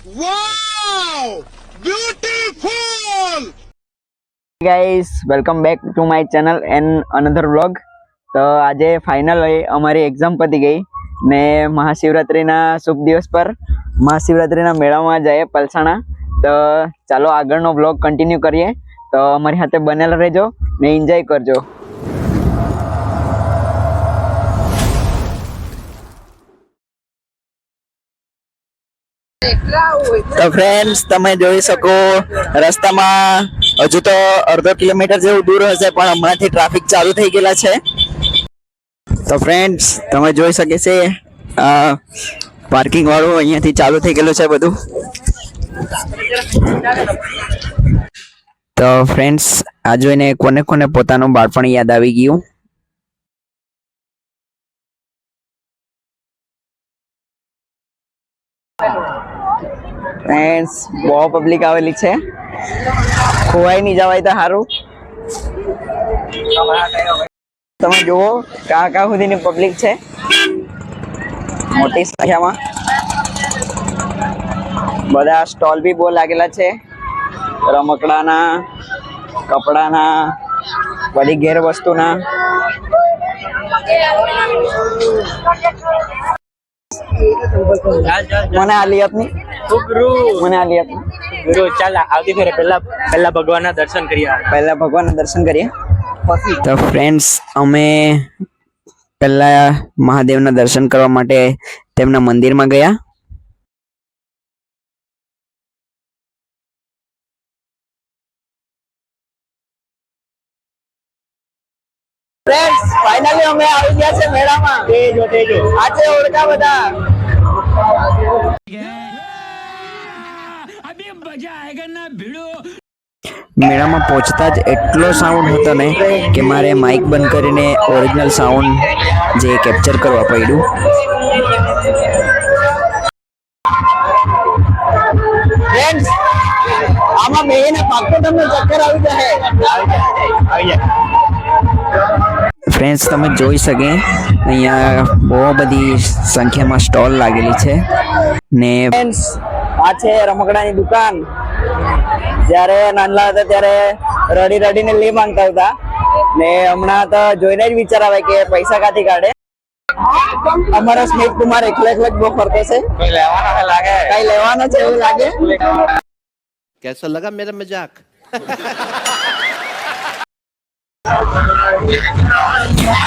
Wow! Beautiful! Guys welcome back to my channel and another vlog. તો આજે final અમારી exam પતી ગઈ ને મહાશિવરાત્રિના શુભ દિવસ પર મહાશિવરાત્રિના મેળામાં જઈએ પલસાણા. તો ચાલો આગળનો વ્લોગ કન્ટિન્યુ કરીએ. તો અમારી સાથે બનેલા રહેજો ને એન્જોય કરજો. તો ફ્રેન્ડ્સ તમે જોઈ શકો રસ્તામાં હજુ તો અડધો કિલોમીટર જેવું દૂર હશે પણ હમણાંથી ટ્રાફિક ચાલુ થઈ ગયેલા છે. તો ફ્રેન્ડ્સ તમે જોઈ શકે છે પાર્કિંગ વાળું અહીંયાથી ચાલુ થઈ ગયેલું છે બધું. તો ફ્રેન્ડ્સ આ જોઈને કોને કોને પોતાનું બાળપણ યાદ આવી ગયું. ફ્રેન્ડ્સ બહુ પબ્લિક આવેલી છે, ખોવાઈ નહીં જવાય તો સારું. તમે જુઓ કાં સુધીની પબ્લિક છે મોટી સંખ્યામાં. બધા સ્ટોલ બી બહુ લાગેલા છે, રમકડાના, કપડાના, બધી ઘેર વસ્તુના. મને આલી આપની મને આલી આપની ગુરુ ચાલ આવતી ફેરે પહેલા ભગવાનના દર્શન કરીએ. તો ફ્રેન્ડ્સ અમે પહેલા મહાદેવના દર્શન કરવા માટે તેમના મંદિરમાં ગયા. ફ્રેન્ડ્સ ફાઇનલી અમે આવી ગયા છે મેળામાં. આજે ઓળખા બધા. મેળામાં પહોંચતા જ એટલો સાઉન્ડ હતો ને કે મારે માઇક બંધ કરીને ઓરિજિનલ સાઉન્ડ જે કેપ્ચર કરવા પડ્યું. ફ્રેન્ડ્સ આમાં બેહીને પાક્કો તમને ચક્કર આવી જાય. ફ્રેન્ડ્સ તમે જોઈ શકે અહીંયા બહુ બધી સંખ્યામાં સ્ટોલ લાગેલી છે ને. ફ્રેન્ડ્સ આ છે રમકડાની દુકાન. જ્યારે નાના હતા ત્યારે રડીને લઈ માંગતા હતા ને હમણાં તો જોઈને જ વિચાર આવે કે પૈસા ક્યાંથી કાઢે. અમારો સ્મિત કુમાર એકલો જ બહુ ફરતો છે. કઈ લેવાનો છે એવું લાગે. कैसा लगा मेरा मजाक?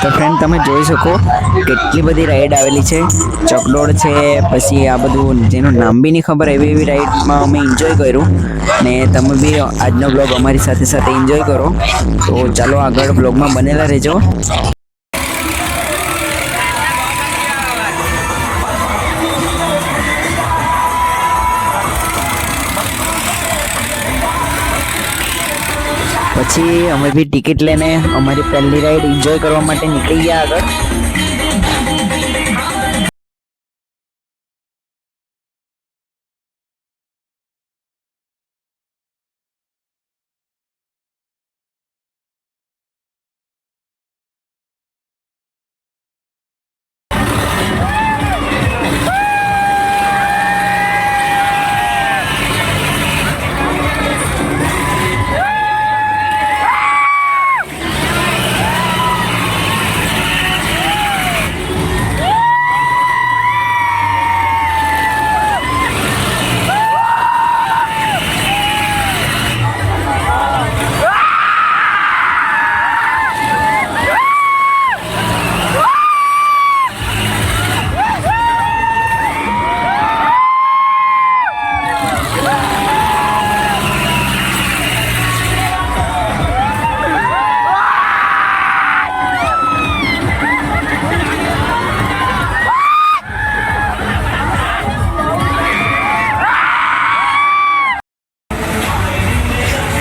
તો ફ્રેન્ડ તમે જોઈ શકો કેટલી બધી રાઈડ આવેલી છે. ચકડોળ છે, પછી આ બધું જેનું નામ બી નહીં ખબર એવી રાઈડમાં અમે એન્જોય કર્યું ને તમે બી આજનો બ્લોગ અમારી સાથે સાથે એન્જોય કરો. તો ચાલો આગળ બ્લોગમાં બનેલા રહેજો. પછી અમે બી ટિકિટ લઈને અમારી પહેલી રાઈડ એન્જોય કરવા માટે નીકળી ગયા આગળ.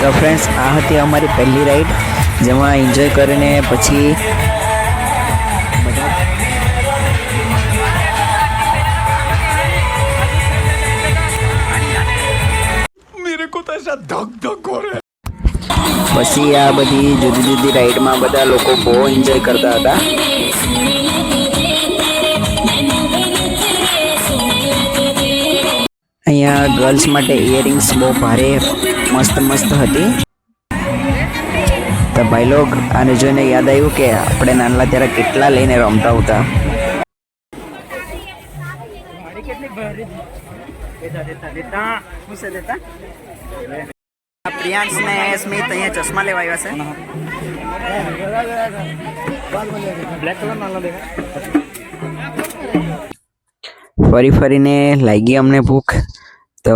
તો ફ્રેન્ડ્સ આ હતી અમારી પહેલી રાઈડ જેમાં એન્જોય કરીને પછી मेरे को तो ऐसा धक धक हो रहा है. પછી આ બધી જુદી જુદી રાઈડમાં બધા લોકો બહુ એન્જોય કરતા હતા. અહીંયા ગર્લ્સ માટે ઇયરિંગ્સ બહુ ભારે મસ્ત મસ્ત હતી. તો ભાઈ લોગ આને જોઈને યાદ આવ્યું કે આપણે નાનલા ત્યારે કેટલા લઈને રમતા હતા. પ્રિયાંશ ને સ્મિત અહીંયા ચશ્મા લેવા આવ્યા છે. ફરીને લાગી અમને ભૂખ, તો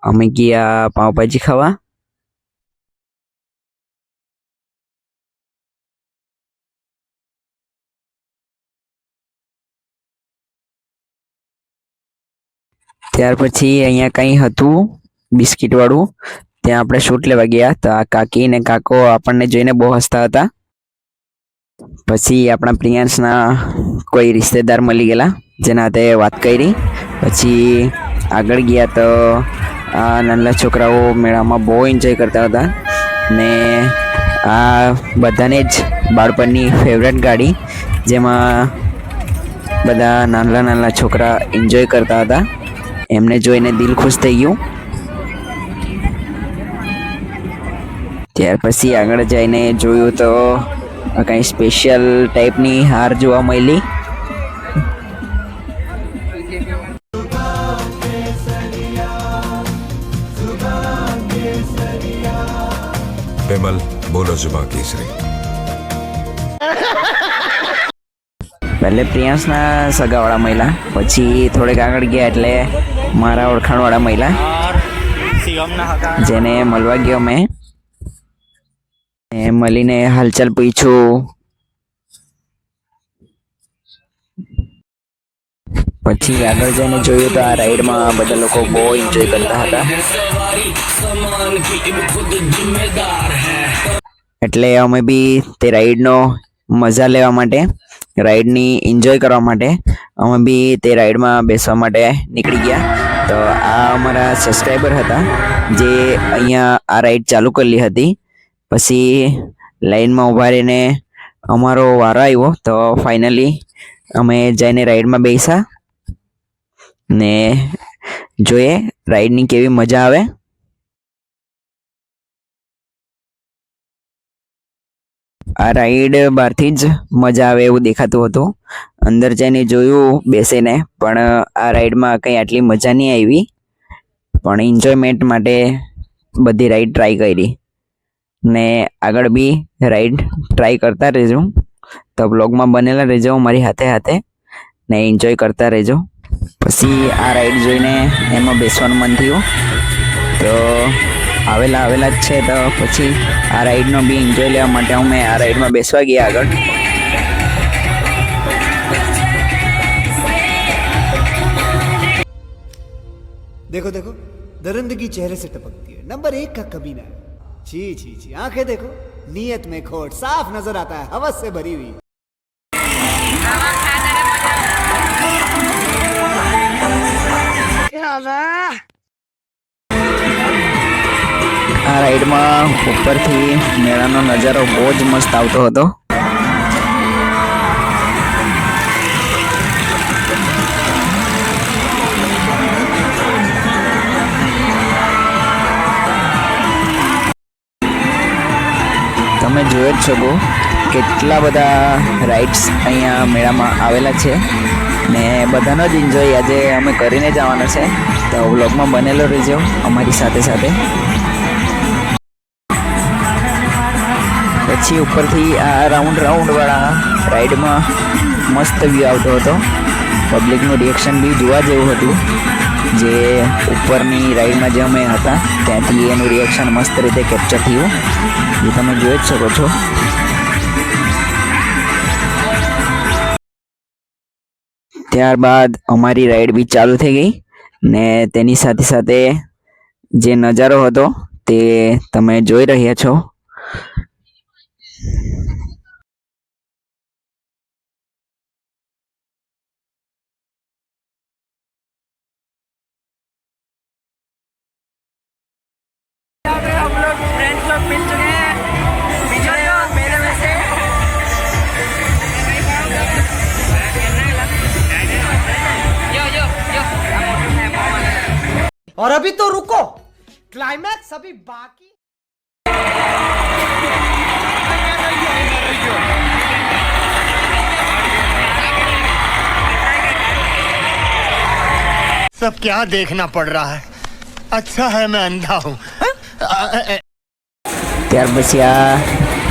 અમે ગયા પાવભાજી ખાવા. ત્યાર પછી અહીંયા કંઈ હતું બિસ્કિટ વાળું, ત્યાં આપણે શૂટ લેવા ગયા. તો આ કાકી ને કાકો આપણને જોઈને બહુ હસતા હતા. પછી આપણા પ્રિયાંશના કોઈ રિશ્તેદાર મળી ગયેલા, જેના હાથે વાત કરી. પછી આગળ ગયા તો આ નાના છોકરાઓ મેળામાં બહુ એન્જોય કરતા હતા. ને આ બધાને જ બાળપણની ફેવરેટ ગાડી, જેમાં બધા નાના છોકરા એન્જોય કરતા હતા. એમને જોઈને દિલ ખુશ થઈ ગયું. ત્યાર પછી આગળ જઈને જોયું તો કંઈ સ્પેશિયલ ટાઈપની હાર જોવા મળી. विमल बोलो जुबा केसरी. પહેલે પ્રિયાંશના સગાવાળા મહિલા, પછી થોડેક આગળ ગયા એટલે મારા ઓળખાણવાળા મહિલા, જેને મળવા ગયો મેં. મળીને હાલચાલ પૂછ્યું. પછી આગળ જઈને જોયું તો આ રાઈડમાં બધા લોકો બહુ એન્જોય કરતા હતા. એટલે અમે બી તે રાઈડનો મજા લેવા માટે, રાઈડની એન્જોય કરવા માટે અમે બી તે રાઈડમાં બેસવા માટે નીકળી ગયા. તો આ અમારા સબસ્ક્રાઈબર હતા, જે અહીંયા આ રાઈડ ચાલુ કરેલી હતી. પછી લાઈનમાં ઊભા રહીને અમારો વારો આવ્યો. તો ફાઇનલી અમે જઈને રાઈડમાં બેસ્યા ને જોઈએ રાઈડની કેવી મજા આવે. આ રાઈડ બહારથી જ મજા આવે એવું દેખાતું હતું. અંદર જઈને જોયું બેસીને, પણ આ રાઈડમાં કંઈ આટલી મજા નહીં આવી. પણ એન્જોયમેન્ટ માટે બધી રાઈડ ટ્રાય કરી. ને આગળ બી રાઈડ ટ્રાય કરતા રહેજો. તો બ્લોગમાં બનેલા રહેજો મારી હાથે ને એન્જોય કરતા રહેજો. પછી આ રાઈડ જોઈને એમાં બેસવાનું મન થયું. તો આવેલા જ છે. તો પછી આ રાઈડનો બી એન્જોય લેવા માટે અમે આ રાઈડમાં બેસવા ગયા આગળ. देखो देखो दरिंदगी चेहरे से टपकती है, नंबर 1 का कमीना है. छी छी छी, आंखें देखो नीयत में खोट, साफ नजर आता है हवस से भरी हुई. આ રાઈડમાં ઉપરથી મેળાનો નજારો બહુ જ મસ્ત આવતો હતો. તમે જોઈ જ શકો કેટલા બધા રાઇડ્સ અહીંયા મેળામાં આવેલા છે ને બધાનો જ એન્જોય આજે અમે કરીને જવાના છે. તો વ્લોગમાં બનેલો રહેજો અમારી સાથે. પછી ઉપરથી આ રાઉન્ડ વાળા રાઈડમાં મસ્ત વ્યૂ આવતો હતો. પબ્લિકનું રિએક્શન બી જોવા જેવું હતું. જે ઉપરની રાઈડમાં જે અમે હતા ત્યાંથી એનું રિએક્શન મસ્ત રીતે કેપ્ચર થયું, એ તમે જોઈ જ શકો છો. ત્યારબાદ અમારી રાઈડ બી ચાલુ થઈ ગઈ ને તેની સાથે જે નજારો હતો તે તમે જોઈ રહ્યા છો. और अभी तो रुको, क्लाइमैक्स अभी बाकी। सब क्या देखना पड़ रहा है? अच्छा है मैं अंधा हूँ। ત્યાર પછી આ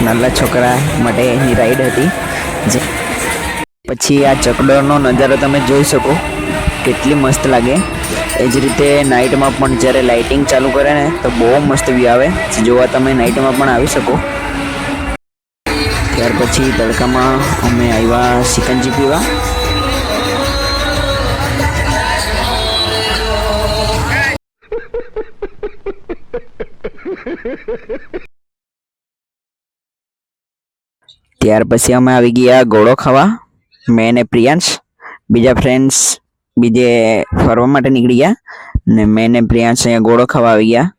નાના છોકરા માટે એની રાઈડ હતી પછી આ ચકડોળનો નજારો તમે જોઈ શકો કેટલી મસ્ત લાગે એ જ રીતે નાઇટમાં પણ જ્યારે લાઇટિંગ ચાલુ કરે ને તો બહુ મસ્ત વ્યૂ આવે જોવા તમે નાઇટમાં પણ આવી શકો ત્યાર પછી તડકામાં અમે આવ્યા સિકંજી પીવા ત્યાર પછી અમે આવી ગયા ગોળો ખાવા મેં ને પ્રિયાંશ બીજા ફ્રેન્ડ્સ બીજે ફરવા માટે નીકળી ગયા ને મેં ને પ્રિયાંશ અહીંયા ગોળો ખાવા આવી ગયા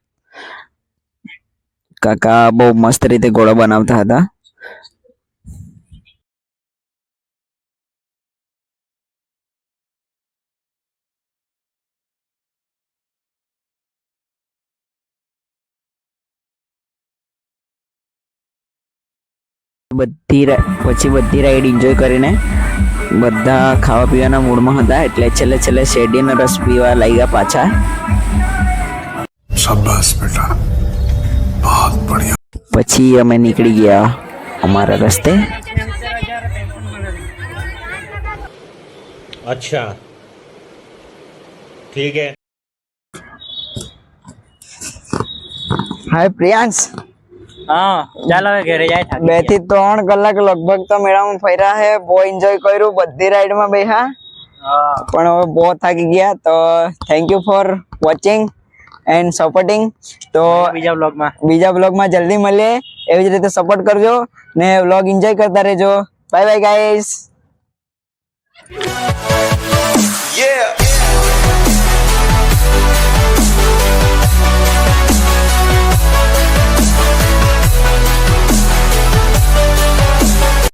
કાકા બહુ મસ્ત રીતે ગોળો બનાવતા હતા બધી રાઈડ એન્જોય કરીને બધા ખાવા પીવાના મૂડમાં હતા એટલે છેલ્લે શેરડીનો રસ પીવા લાગ્યા પાછા शाबाश बेटा बहुत बढ़िया પછી અમે નીકળી ગયા અમારા રસ્તે अच्छा ठीक है। હાય પ્રિયાંશ હા ચાલ હવે ઘરે જાય થાકી 2 થી 3 કલાક લગભગ તો મેળામાં ફર્યા હે બહુ એન્જોય કર્યું બધી રાઈડમાં બેહા હા પણ હવે બહુ થાકી ગયા તો thank you for watching and supporting તો બીજા બ્લોગમાં જલ્દી મળીએ એવી જ રીતે સપોર્ટ કરજો ને વ્લોગ એન્જોય કરતા રહેજો બાય બાય ગાઈસ yeah